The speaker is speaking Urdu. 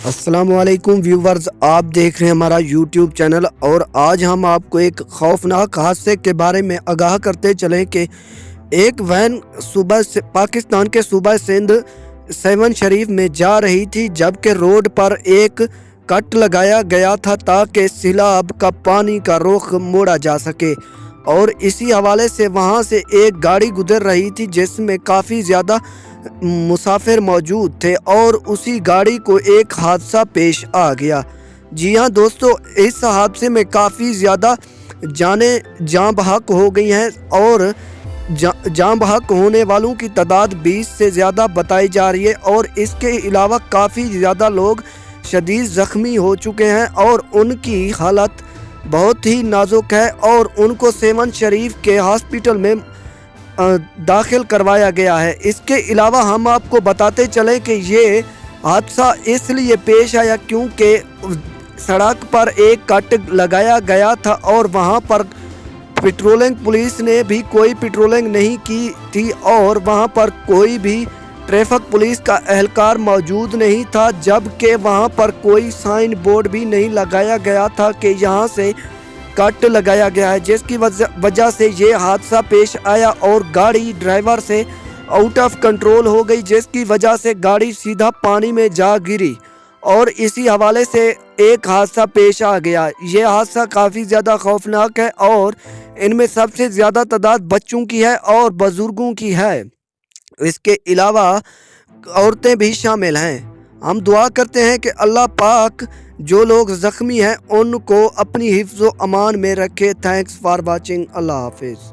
السلام علیکم ویورز، آپ دیکھ رہے ہیں ہمارا یوٹیوب چینل، اور آج ہم آپ کو ایک خوفناک حادثے کے بارے میں آگاہ کرتے چلیں کہ ایک وین پاکستان کے صوبہ سندھ 7 شریف میں جا رہی تھی، جبکہ روڈ پر ایک کٹ لگایا گیا تھا تاکہ سیلاب کا پانی کا رخ موڑا جا سکے، اور اسی حوالے سے وہاں سے ایک گاڑی گزر رہی تھی جس میں کافی زیادہ مسافر موجود تھے، اور اسی گاڑی کو ایک حادثہ پیش آ گیا۔ جی ہاں دوستو، اس حادثے میں کافی زیادہ جانیں جاں بحق ہو گئی ہیں، اور جاں بحق ہونے والوں کی تعداد 20 سے زیادہ بتائی جا رہی ہے، اور اس کے علاوہ کافی زیادہ لوگ شدید زخمی ہو چکے ہیں، اور ان کی حالت بہت ہی نازک ہے، اور ان کو 7 شریف کے ہاسپٹل میں داخل کروایا گیا ہے۔ اس کے علاوہ ہم آپ کو بتاتے چلیں کہ یہ حادثہ اس لیے پیش آیا کیونکہ سڑک پر ایک کٹ لگایا گیا تھا، اور وہاں پر پیٹرولنگ پولیس نے بھی کوئی پیٹرولنگ نہیں کی تھی، اور وہاں پر کوئی بھی ٹریفک پولیس کا اہلکار موجود نہیں تھا، جبکہ وہاں پر کوئی سائن بورڈ بھی نہیں لگایا گیا تھا کہ یہاں سے کٹ لگایا گیا ہے، جس کی وجہ سے یہ حادثہ پیش آیا، اور گاڑی ڈرائیور سے آؤٹ آف کنٹرول ہو گئی، جس کی وجہ سے گاڑی سیدھا پانی میں جا گری، اور اسی حوالے سے ایک حادثہ پیش آ گیا۔ یہ حادثہ کافی زیادہ خوفناک ہے، اور ان میں سب سے زیادہ تعداد بچوں کی ہے اور بزرگوں کی ہے۔ اس کے علاوہ عورتیں بھی شامل ہیں۔ ہم دعا کرتے ہیں کہ اللہ پاک جو لوگ زخمی ہیں ان کو اپنی حفظ و امان میں رکھے۔ Thanks for watching. اللہ حافظ۔